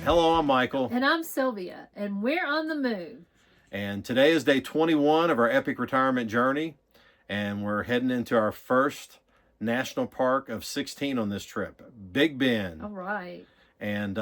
Hello, I'm Michael. And I'm Sylvia, and we're on the move. And today is day 21 of our epic retirement journey, and we're heading into our first national park of 16 on this trip, Big Bend. All right. And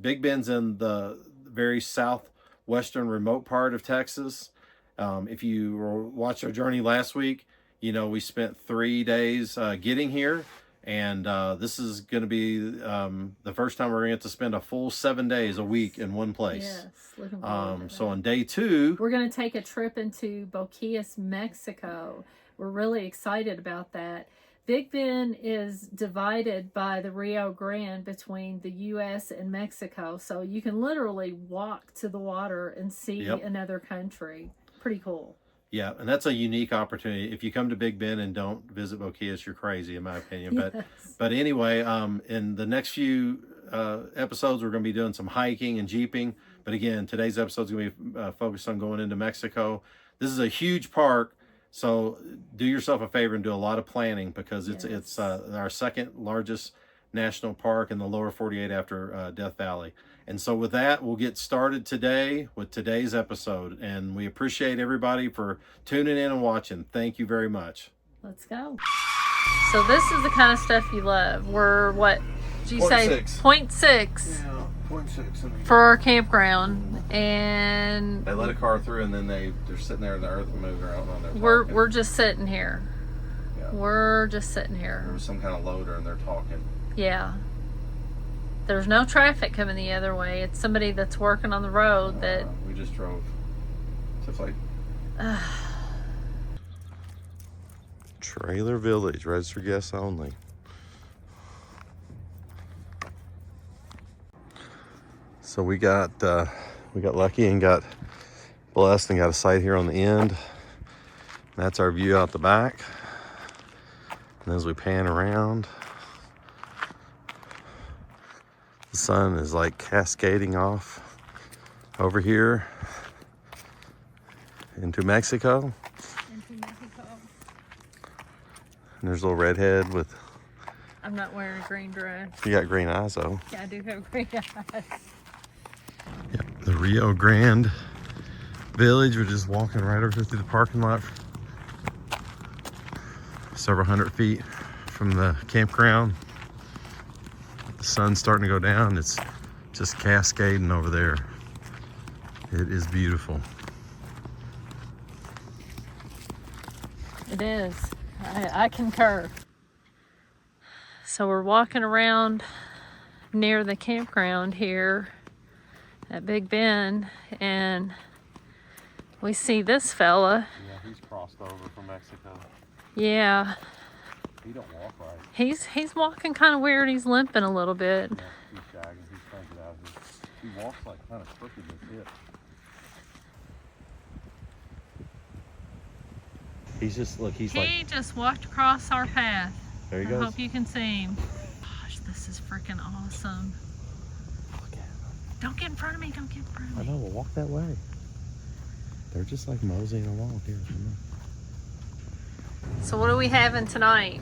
Big Bend's in the very southwestern remote part of Texas. If you watched our journey last week, you know we spent 3 days getting here. And this is going to be the first time we're going to get to spend a full 7 days a week in one place. Yes, looking forward to that. So on day 2, we're going to take a trip into Boquillas, Mexico. We're really excited about that. Big Bend is divided by the Rio Grande between the U.S. and Mexico. So you can literally walk to the water and see another country. Pretty cool. Yeah, and that's a unique opportunity. If you come to Big Bend and don't visit Boquillas, you're crazy, in my opinion. But anyway, in the next few episodes, we're going to be doing some hiking and jeeping. But again, today's episode is going to be focused on going into Mexico. This is a huge park, so do yourself a favor and do a lot of planning, because it's our second largest national park in the lower 48 after Death Valley. And so with that, we'll get started today with today's episode. And we appreciate everybody for tuning in and watching. Thank you very much. Let's go. So this is the kind of stuff you love. We're, what did you say? 0.6. Yeah, 0.6. For our campground. And they let a car through, and then they're sitting there in the earth and moving around on their We're just sitting here. Yeah. We're just sitting here. There was some kind of loader, and they're talking. Yeah. There's no traffic coming the other way. It's somebody that's working on the road that... we just drove to like... Trailer Village, registered guests only. So we got lucky and got blessed and got a site here on the end. That's our view out the back. And as we pan around, the sun is like cascading off over here into Mexico. And there's a little redhead with... I'm not wearing a green dress. You got green eyes though. Yeah, I do have green eyes. Yep, the Rio Grande Village. We're just walking right over through the parking lot. Several hundred feet from the campground. The sun's starting to go down. It's just cascading over there. It is beautiful. It is. I concur. So we're walking around near the campground here at Big Bend, and we see this fella. Yeah, he's crossed over from Mexico. Yeah. He don't walk right. He's walking kind of weird. He's limping a little bit. Yeah, he's shagging. He's trying to get out of here. He walks like kind of crooked with his hip. He's just, look, he just walked across our path. There he goes. I hope you can see him. Gosh, this is freaking awesome. Look at him. Don't get in front of me. Don't get in front of me. I know, we'll walk that way. They're just like moseying along here. So what are we having tonight?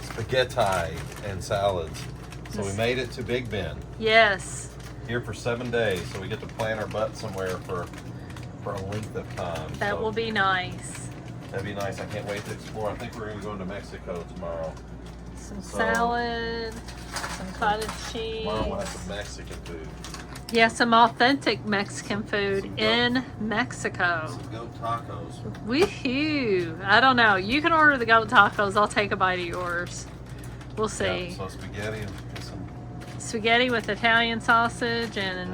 Spaghetti and salads. So we made it to Big Bend. Yes. Here for 7 days, so we get to plant our butt somewhere for a length of time. That will be nice. That'd be nice. I can't wait to explore. I think we're going to go into Mexico tomorrow. Some salad, some cottage cheese. Tomorrow we'll have some Mexican food. Yeah, some authentic Mexican food in Mexico. Some goat tacos. Woohoo! I don't know. You can order the goat tacos. I'll take a bite of yours. We'll see. Yeah, so spaghetti and some... Spaghetti with Italian sausage, and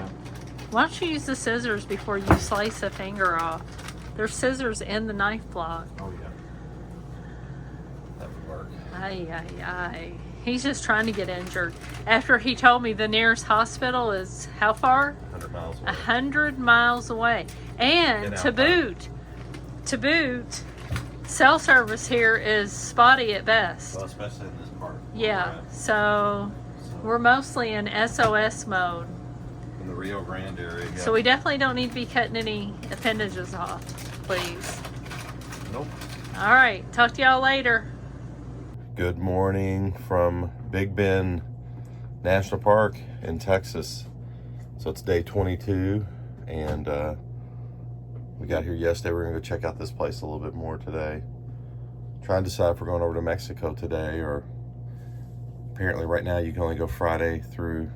why don't you use the scissors before you slice a finger off? There's scissors in the knife block. Oh yeah. That would work. Aye, aye, aye. He's just trying to get injured. After he told me the nearest hospital is how far? 100 miles away. 100 miles away. And to boot, cell service here is spotty at best. Well, especially in this part. Yeah, so we're mostly in SOS mode. In the Rio Grande area. Yeah. So we definitely don't need to be cutting any appendages off, please. Nope. All right, talk to y'all later. Good morning from Big Bend, National Park in Texas. So it's day 22, and we got here yesterday. We're gonna go check out this place a little bit more today. Trying to decide if we're going over to Mexico today, or apparently right now you can only go Friday through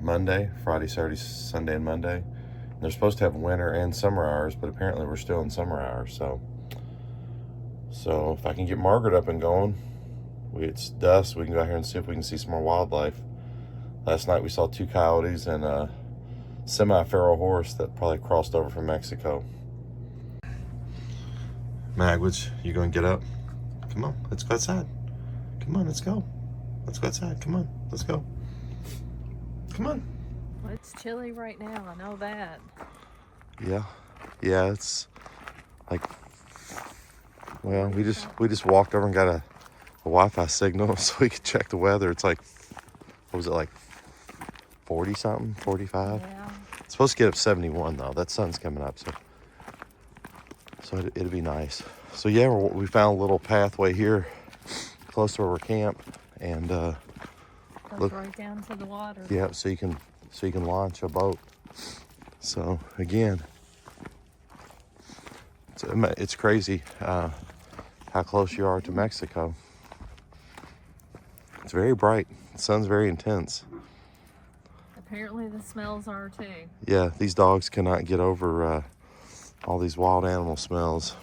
Monday, Friday, Saturday, Sunday, and Monday. And they're supposed to have winter and summer hours, but apparently we're still in summer hours. So if I can get Margaret up and going, it's dusk, we can go out here and see if we can see some more wildlife. Last night we saw 2 coyotes and a semi-feral horse that probably crossed over from Mexico. Magwitch, you gonna get up? Come on, let's go outside. Come on, let's go. Let's go outside. Come on, let's go. Come on. Well, it's chilly right now, I know that. Yeah, it's like, well, we just walked over and got a Wi-Fi signal so we could check the weather. It's like, what was it, like 40 something, 45? Yeah. It's supposed to get up 71 though. That sun's coming up, so it'll be nice. So yeah, we found a little pathway here close to where we're camped, and Goes right down to the water. yeah, so you can launch a boat. So again, it's crazy how close you are to Mexico. It's very bright. The sun's very intense. Apparently the smells are too. Yeah, these dogs cannot get over all these wild animal smells.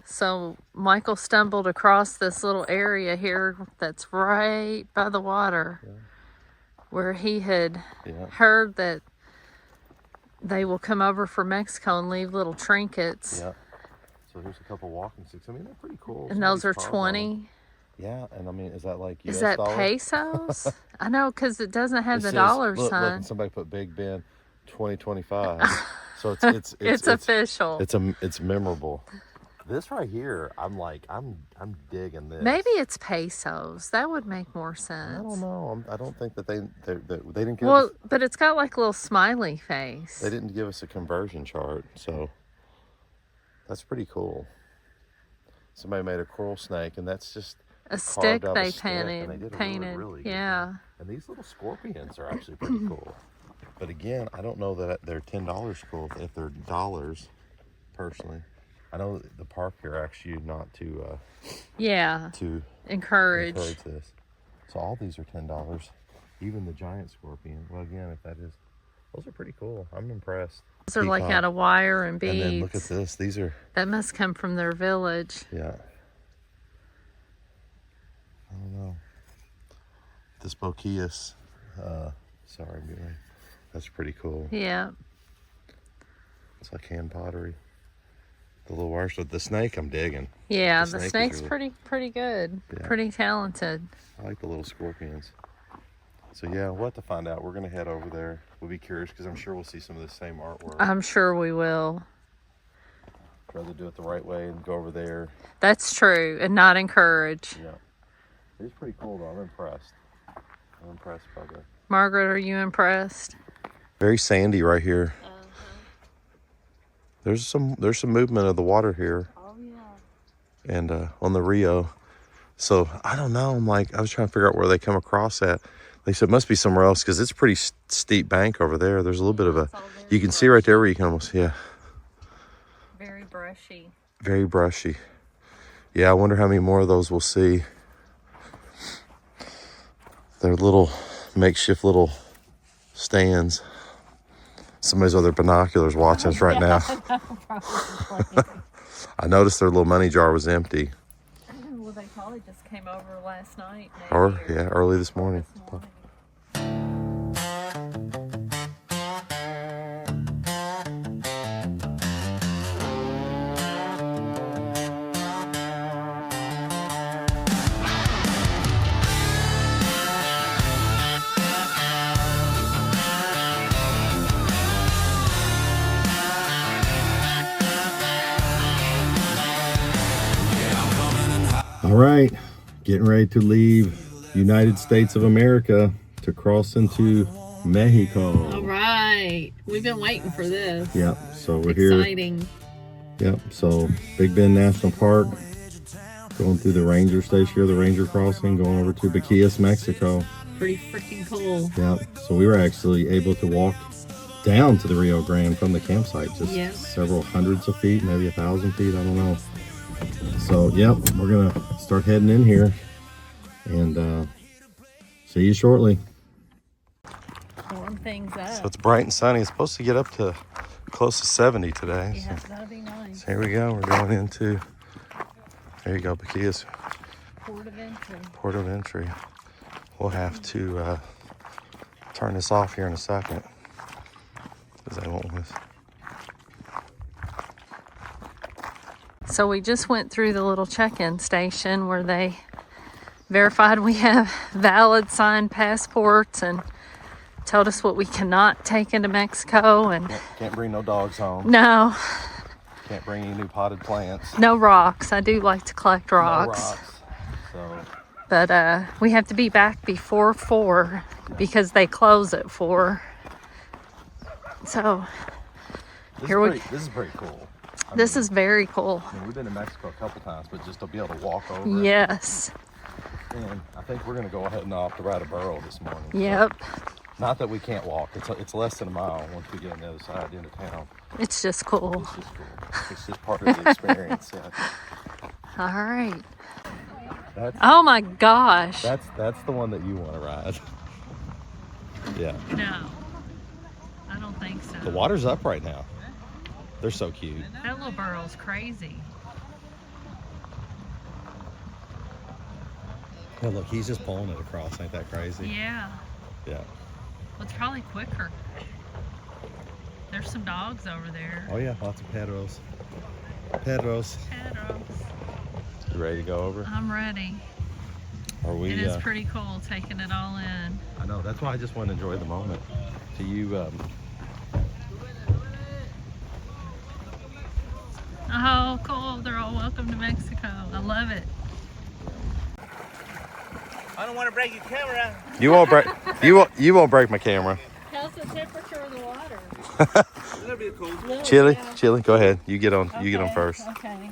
So Michael stumbled across this little area here that's right by the water, where he had heard that they will come over from Mexico and leave little trinkets. Yeah. So there's a couple walking sticks. I mean, they're pretty cool. And those are 20. Yeah, and I mean, is that like US Is that dollar? Pesos? I know, because it doesn't have the says, dollar look, sign. and somebody put Big Ben 2025. So it's official. It's memorable. This right here, I'm digging this. Maybe it's pesos. That would make more sense. I don't know. I don't think that they didn't give Well, us, but it's got like a little smiley face. they didn't give us a conversion chart, so that's pretty cool. Somebody made a coral snake, and that's just A stick out they a stick, and they painted. did a really good Yeah. job. And these little scorpions are actually pretty cool. But again, I don't know that they're $10 cool if they're dollars, personally. I know the park here asks you not to encourage this. So all these are $10. Even the giant scorpion. Well, again, if that is, those are pretty cool. I'm impressed. Those are like out of wire and beads. And then look at this. These are. That must come from their village. Yeah. I don't know. This Boquillas, sorry, Billy. That's pretty cool. Yeah. It's like hand pottery. The little wire stuff. The snake I'm digging. Yeah, the the snake is snake's pretty good. Yeah. Pretty talented. I like the little scorpions. So yeah, we'll have to find out. We're gonna head over there. We'll be curious because I'm sure we'll see some of the same artwork. I'm sure we will. Rather do it the right way and go over there. That's true, and not encourage. Yeah. It's pretty cool though. I'm impressed. I'm impressed by that. Margaret, are you impressed? Very sandy right here. There's some movement of the water here. Oh yeah. And on the Rio. So I don't know. I was trying to figure out where they come across at. They said it must be somewhere else because it's a pretty steep bank over there. There's a little bit of a, you can see right there where you can almost, Very brushy. Very brushy. Yeah, I wonder how many more of those we'll see. They're little makeshift little stands. Somebody's with their binoculars watching us right now. I noticed their little money jar was empty. Well, they probably just came over last night. Or early this morning. All right, getting ready to leave United States of America to cross into Mexico. All right, we've been waiting for this. Yep, so we're Exciting. here. Yep, so Big Bend National Park. Going through the ranger station here, the ranger crossing, going over to Boquillas, Mexico. Pretty freaking cool. Yeah, so we were actually able to walk down to the Rio Grande from the campsite, just several hundreds of feet, maybe 1,000 feet, I don't know. So, yep, we're gonna start heading in here and see you shortly. Warm things up. So it's bright and sunny. It's supposed to get up to close to 70 today. Yeah, So that'll be nice. here we go. We're going into, there you go, Boquillas. Port of entry. Port of entry. We'll have to turn this off here in a second because I won't miss. So we just went through the little check-in station where they verified we have valid signed passports and told us what we cannot take into Mexico. And Can't bring no dogs home. no, Can't bring any new potted plants. no rocks. I do like to collect rocks. No rocks. So But we have to be back before 4 because they close at 4. So this is pretty cool. This is very cool. I mean, we've been to Mexico a couple times, but just to be able to walk over. Yes. And I think we're gonna go ahead and off to ride a burro this morning. Yep. Not that we can't walk. It's less than a mile once we get on the other side into town. It's just cool. It's just cool. It's just part of the experience. Yeah. All right. That's Oh my gosh. the one that you want to ride. Yeah. No, I don't think so. The water's up right now. They're so cute. That little burro's crazy. Yeah, look, he's just pulling it across. Ain't that crazy? Yeah. Yeah. Well, it's probably quicker. There's some dogs over there. Oh yeah, lots of pedros. Pedros. Pedros. You ready to go over? I'm ready. Are we? It is pretty cool taking it all in. I know. That's why I just want to enjoy the moment. Do you? Oh, cool. They're all welcome to Mexico. I love it. I don't want to break your camera. You won't break. You won't break my camera. How's the temperature of the water? A little bit cold. Chili, Chili. Go ahead. You get on. You get on first. Okay.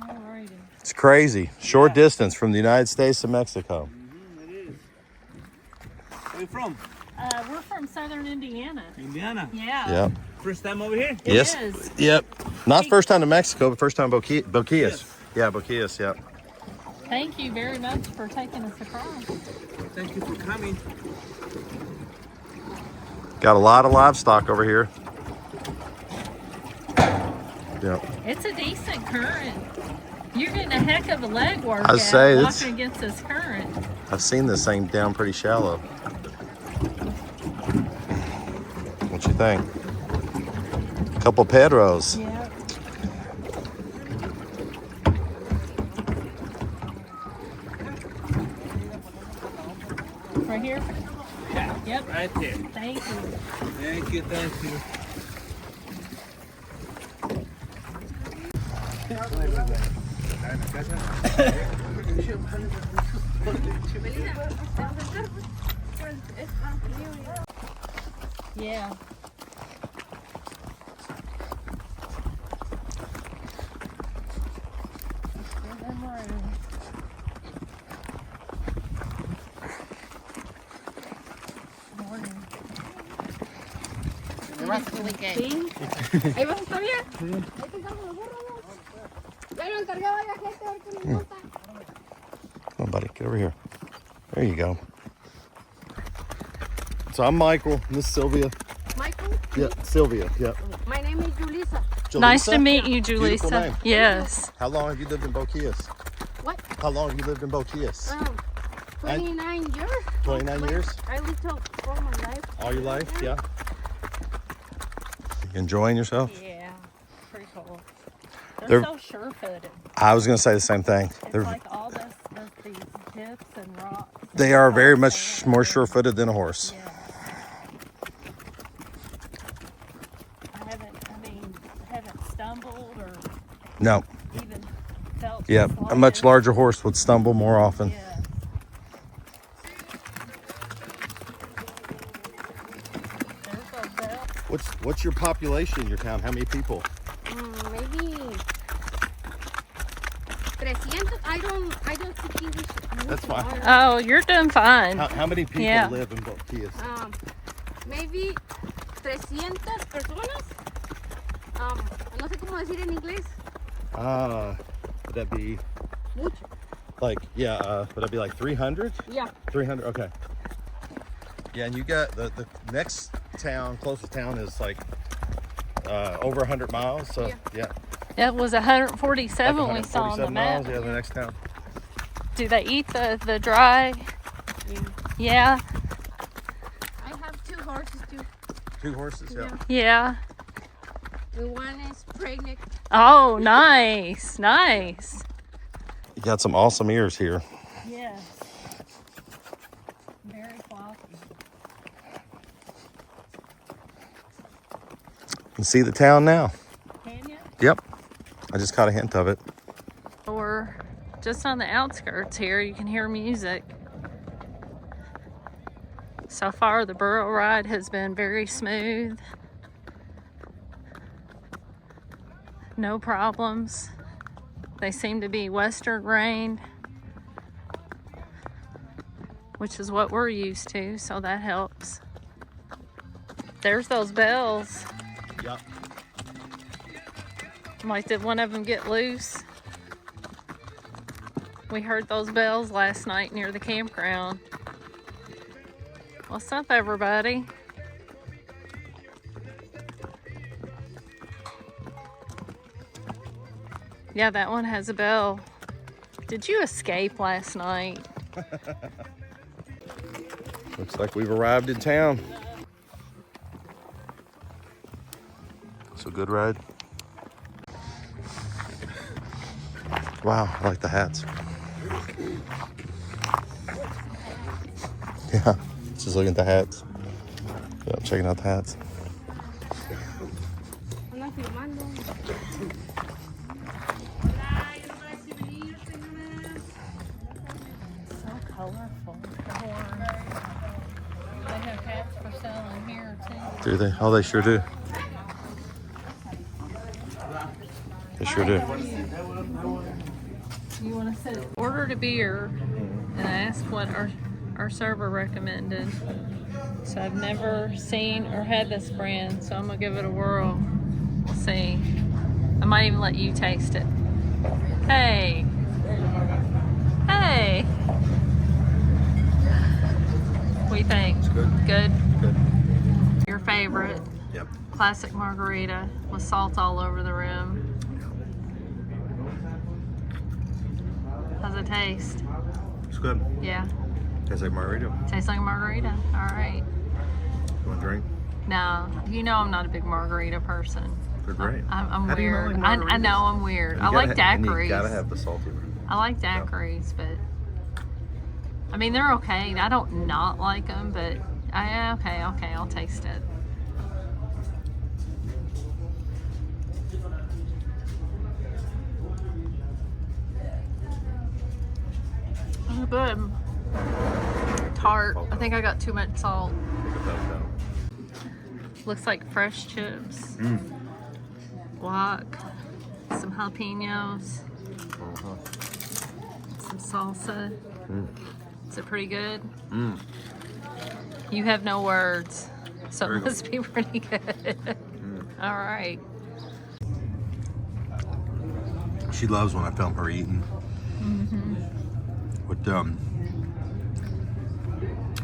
Alrighty. It's crazy. Short distance from the United States to Mexico. It is. Where you from? We're from southern Indiana. Indiana. Yeah. Yeah. First time over here? It Yes. is. Yep. Not first time to Mexico, but first time Boquillas. Yes. Yeah, Boquillas. Yeah. Thank you very much for taking us across. Thank you for coming. Got a lot of livestock over here. Yeah. It's a decent current. You're getting a heck of a leg workout I'd say it's- walking against this current. I've seen this thing down pretty shallow. What you think? Couple pedros. Yeah. Right here? Yeah. Yep. Right there. Thank you. Thank you, thank you. Yeah. Give them room. Morning. Ahí vas a estar bien. Ahí te encargo los burros. Ya lo encargaba la gente, a ver qué me importa. Come on, buddy. Get over here. There you go. So I'm Michael. And this is Sylvia. Michael, Yeah, Sylvia. Yeah. my name is Julissa. Nice to meet you, Beautiful Julissa. name. Yes. How long have you lived in Boquillas? What? How long have you lived in Boquillas? 29 years. 29 years? I lived all my life. All your life? Yeah. You enjoying yourself? Yeah. Pretty cool. They're They're- so sure-footed. I was going to say the same thing. It's They're, like all these dips and rocks. they are very much more sure-footed than a horse. Yeah. I haven't stumbled or No. even felt. Yeah. the A much slightest. larger horse would stumble more often. Yeah. There's a bell. What's your population in your town? How many people? Maybe That's fine. Oh, you're doing fine. How many people Yeah. live in Boquillas? Maybe 300 personas. No sé cómo decir en inglés. Would that be Mucho. like, yeah, would that be like 300? Yeah. 300, okay. Yeah, and you got the next town, closest town is like over 100 miles, so yeah. It was 147 Like we saw on the 147 map. miles, yeah, the next town. Do they eat the dry? Yeah. I have 2 horses too. 2 horses, yeah. Yeah. And one is pregnant. Oh, nice. Nice. You got some awesome ears here. Yes. Very floppy. You can see the town now. Can you? Yep. I just caught a hint of it. Or just on the outskirts here, you can hear music. So far, the burro ride has been very smooth. No problems. They seem to be western grained, which is what we're used to, so that helps. There's those bells. Yep. Like, did one of them get loose? We heard those bells last night near the campground. What's up, everybody? Yeah, that one has a bell. Did you escape last night? Looks like we've arrived in town. It's a good ride. Wow, I like the hats. Yeah, just looking at the hats. Yeah, checking out the hats. Andan filmando. So colorful. They have hats for sale in here too. Do they? Oh, they sure do. They sure do. You want to sit? Ordered a beer and I asked what our server recommended. So I've never seen or had this brand, so I'm gonna give it a whirl. We'll see. I might even let you taste it. Hey. Hey. What do you think? It's good. Good? Good. Your favorite? Yep. Classic margarita with salt all over the rim. How's it taste? It's good. Yeah. Tastes like margarita. Tastes like a margarita. All right. You want a drink? No, you know I'm not a big margarita person. They're great. I'm How do you not weird. like I know margaritas? I'm weird. You I like gotta and daiquiris. You gotta have the salty one. I like daiquiris, but I mean they're okay. I don't not like them, but okay, I'll taste it. Oh, good. Tart. I think I got too much salt. Looks like fresh chips. Guac. Some jalapenos. Some salsa. Is it pretty good? You have no words, so Very it must be pretty good. All right. She loves when I film her eating. But so what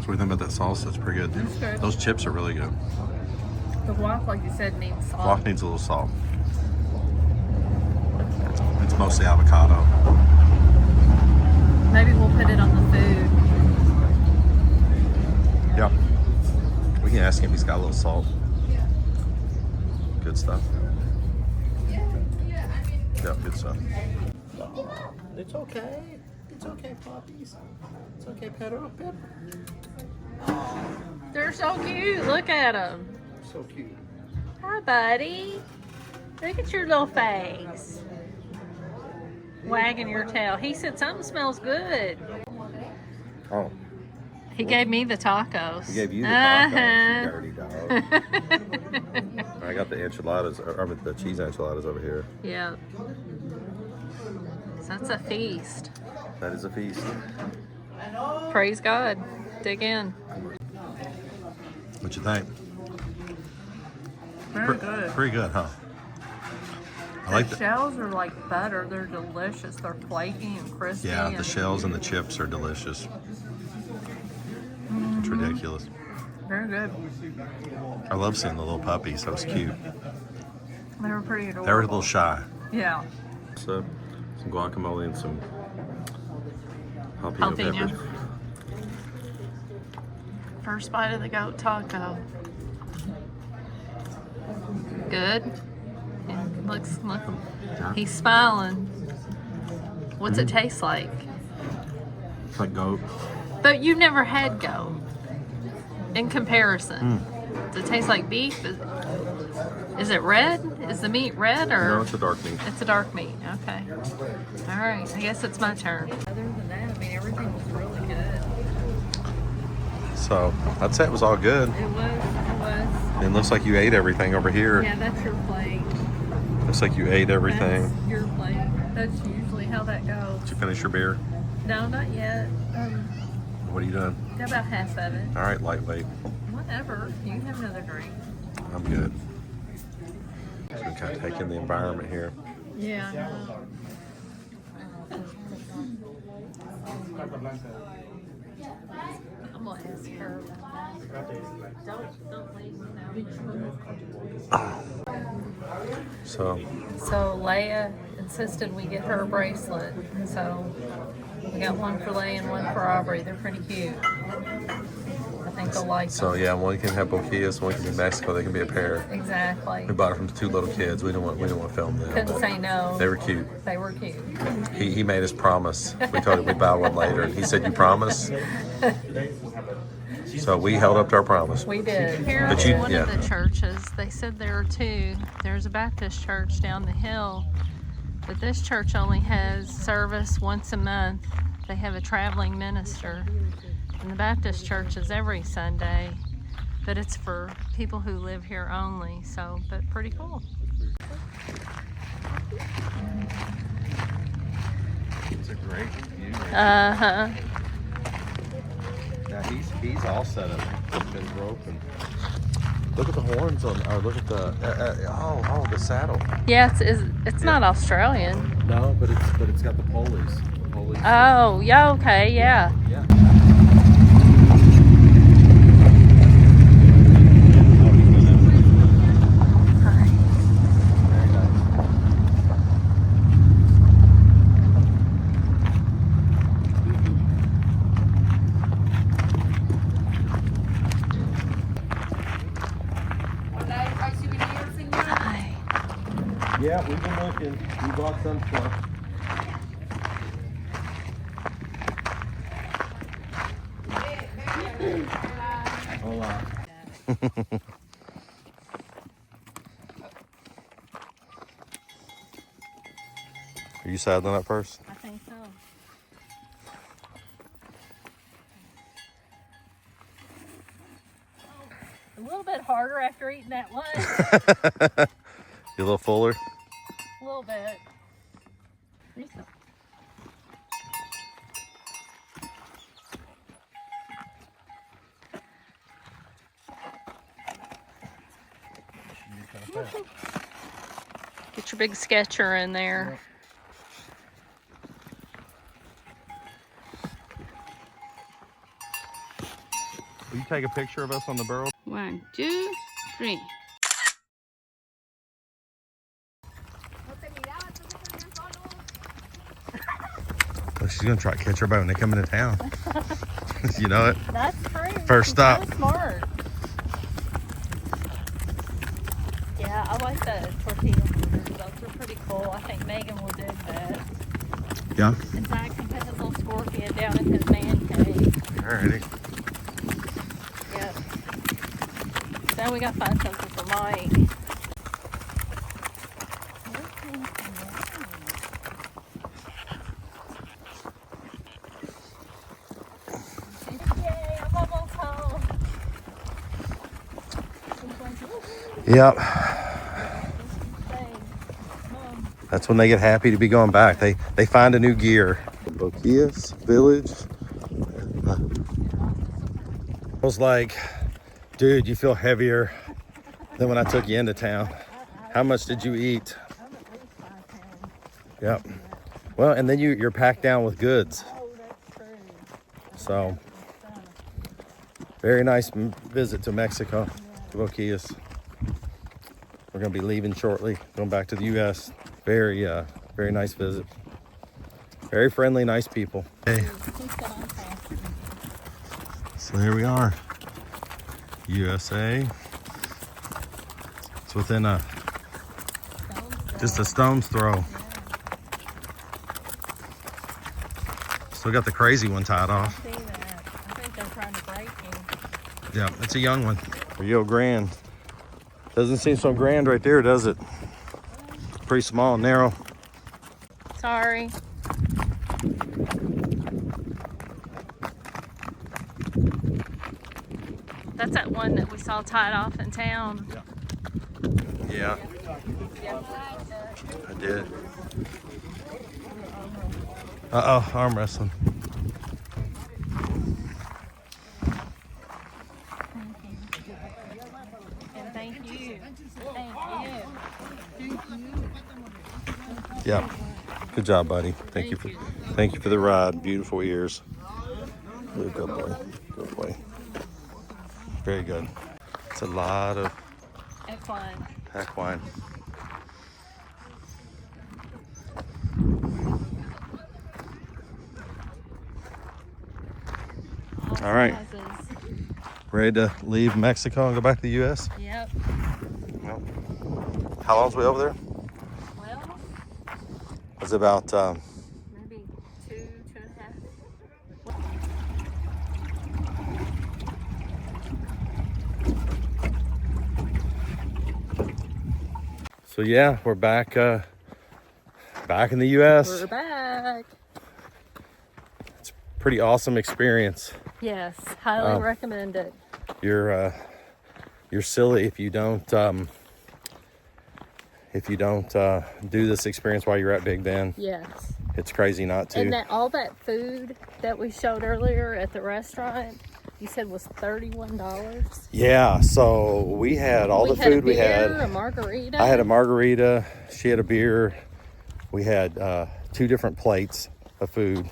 do you think about that salsa? It's pretty good. It's good. Those chips are really good. The guac, like you said, needs salt. Guac needs a little salt. It's mostly avocado. Maybe we'll put it on the food. Yeah. We can ask him if he's got a little salt. Good stuff. Yeah, good stuff. It's okay. It's okay, puppies. It's okay, Pedro. They're so cute. Look at them. So cute. Hi, buddy. Look at your little face. Wagging your tail. He said something smells good. Oh, He gave me the tacos. he gave you the tacos, you dirty dog. I got the enchiladas, or the cheese enchiladas over here. Yeah. So that's a feast. That is a feast. Praise God. Dig in. What you think? Very good. Pretty good, huh? I like The shells are like butter. They're delicious. They're flaky and crispy. Yeah, the shells and the chips are delicious. It's ridiculous. Very good. I love seeing the little puppies. That was cute. They were pretty adorable. They were a little shy. Yeah. So, some guacamole and some Jalapeno. peppers. First bite of the goat taco. Good. Look, he's smiling. What's it taste like? It's like goat. But you've never had goat. In comparison, does it taste like beef? Is it red? Is the meat red or? No, it's a dark meat. It's a dark meat. Okay. All right. I guess it's my turn. Other than that, I mean, everything was really good. So I'd say it was all good. It was. It looks like you ate everything over here. Yeah, that's your plate. Looks like you ate everything. That's your plate. That's usually how that goes. Did you finish your beer? No, not yet. What are you doing? Got about half of it. All right, lightweight. Whatever. You can have another drink. I'm good. So we kind of take in the environment here. Yeah, I know. I'm gonna ask her about that. Don't leave without. So So Leia insisted we get her a bracelet. So we got one for Leia and one for Aubrey. They're pretty cute. I think they'll like So them. yeah, one can have Boquillas, one can be Mexico. They can be a pair. Exactly. We bought it from 2 little kids. We didn't want to film them. Couldn't but say no. They were cute. They were cute. He made us promise. We told him we'd buy one later, and he said, "You promise?" So we held up to our promise. We did. But Here's you- one yeah. of the churches. They said there are 2. There's a Baptist church down the hill, but this church only has service once a month. They have a traveling minister. And the Baptist church is every Sunday, but it's for people who live here only. So, but pretty cool. It's a great view. Uh-huh. Now he's all set up. He's been broken. Look at the horns on. Look at the. The saddle. Yeah, it's not Australian. No, but it's got the pulleys. Oh, yeah, okay, yeah. Yeah. Hi. Yeah, we've been looking. We bought some stuff. Hola. Are you saddling up first? I think so. A little bit harder after eating that lunch. You a little fuller? A little bit. Lisa. Get your big sketcher in there. Will you take a picture of us on the burro? 1, 2, 3. Oh, she's gonna try to catch her boat when they come into town. You know it? That's true. First stop. So smart. Yeah, I like the tortilla holders. Those are pretty cool. I think Megan will dig that. Yeah. And Zach can put his little scorpion down in his man cave. Alrighty. Yep. Now we gotta find something for Mike. Yay, I'm almost home. Yep. Hey, Mom. That's when they get happy to be going back. They find a new gear. Boquillas Village. I was like, dude, you feel heavier than when I took you into town. How much did you eat? Yep. Well, and then you're packed down with goods. So, very nice visit to Mexico, to Boquillas. We're going to be leaving shortly, going back to the U.S. Very nice visit. Very friendly, nice people. Hey. So here we are, USA. It's within just a stone's throw. Still got the crazy one tied off. I see that. I think they're trying to break him. Yeah, it's a young one. Rio Grande. Doesn't seem so grand right there, does it? Pretty small and narrow. Sorry. That's that one that we saw tied off in town. Yeah, I did. Uh-oh, arm wrestling. And thank you. Thank you. Yeah. Good job, buddy. Thank you for the ride. Beautiful ears. Good boy. Good boy. Very good. It's a lot of equine. All right. Ready to leave Mexico and go back to the U.S.? Yep. Yep. How long's we over there? Well, It's about maybe two and a half. so yeah, we're back in the U.S. We're back. Pretty awesome experience. Yes, highly recommend it. You're silly if you don't do this experience while you're at Big Bend. Yes. It's crazy not to. And all that food that we showed earlier at the restaurant, you said was $31. Yeah, so we had all the food we had. A margarita. I had a margarita. She had a beer. We had 2 different plates of food.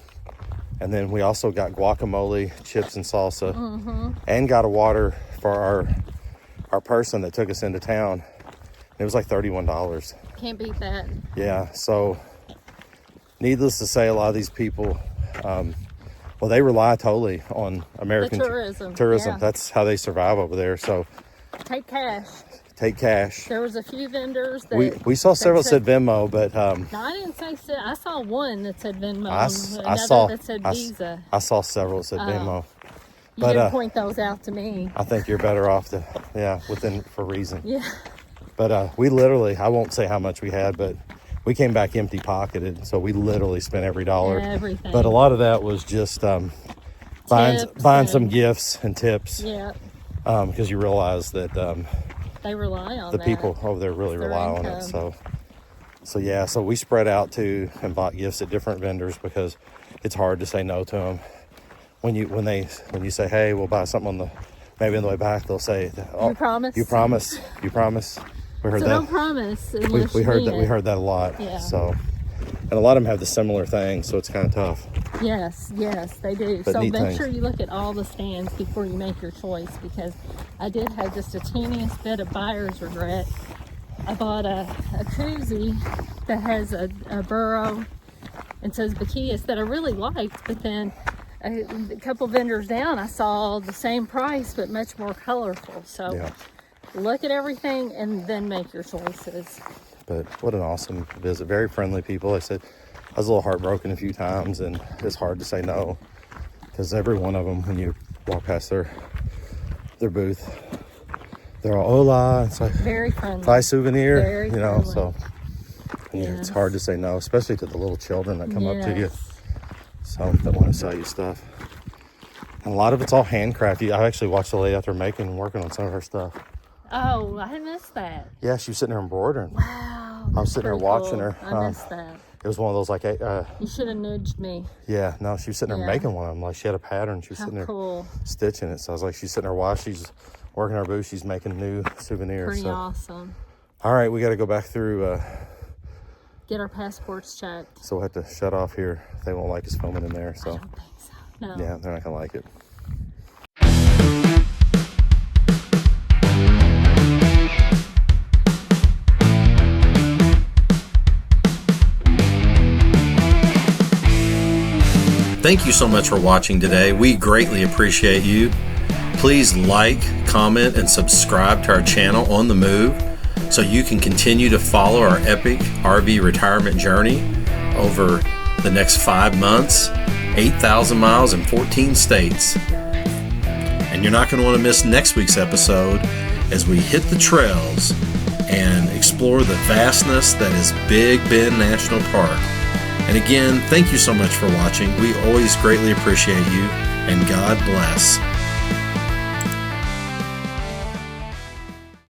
And then we also got guacamole, chips, and salsa, and got a water for our person that took us into town. It was like $31. Can't beat that. Yeah, so needless to say, a lot of these people, well, they rely totally on American tourism. Yeah. That's how they survive over there. So take cash. There was a few vendors that we saw several that said Venmo, but no, I didn't say. I saw one that said Venmo. I saw that said Visa. I saw several that said Venmo. You didn't point those out to me. I think you're better off for reason. Yeah. But we literally, I won't say how much we had, but we came back empty pocketed. So we literally spent every dollar. Everything. But a lot of that was just buying some gifts and tips. Yeah. Because you realize that they rely on the people over there really rely on it. So yeah, so we spread out too and bought gifts at different vendors because it's hard to say no to them. When you say, hey, we'll buy something maybe on the way back, they'll say, oh, you promise. We heard that. Don't promise. We heard that a lot. Yeah. So, and a lot of them have the similar thing, so it's kind of tough. Yes, they do. But so make sure you look at all the stands before you make your choice, because I did have just a teeniest bit of buyer's regret. I bought a koozie that has a burro and says Boquillas that I really liked, but then a couple vendors down I saw the same price but much more colorful. So yeah. Look at everything and then make your choices. But what an awesome visit. Very friendly people. I said I was a little heartbroken a few times, and it's hard to say no because every one of them, when you walk past their booth, they're all hola. It's like very friendly. Buy souvenir, very friendly. So yes. It's hard to say no, especially to the little children that come up to you. So that want to sell you stuff. And a lot of it's all handcrafted. I actually watched the lady out there working on some of her stuff. Oh, I missed that. Yeah, she was sitting there embroidering. Wow. I was sitting there watching her. I missed that. It was one of those like, You should have nudged me. yeah, no, she was sitting there Yeah. making one of them. Like she had a pattern. She was How sitting there cool. stitching it. So I was like, she's sitting there while she's working our booth, she's making new souvenirs. Pretty So, awesome. all right, we got to go back through. Get our passports checked. So we'll have to shut off here. They won't like us filming in there. I So don't think so. No. yeah, they're not gonna like it. Thank you so much for watching today. We greatly appreciate you. Please like, comment, and subscribe to our channel On the Move so you can continue to follow our epic RV retirement journey over the next 5 months, 8,000 miles in 14 states. And you're not going to want to miss next week's episode as we hit the trails and explore the vastness that is Big Bend National Park. And again, thank you so much for watching. We always greatly appreciate you, and God bless.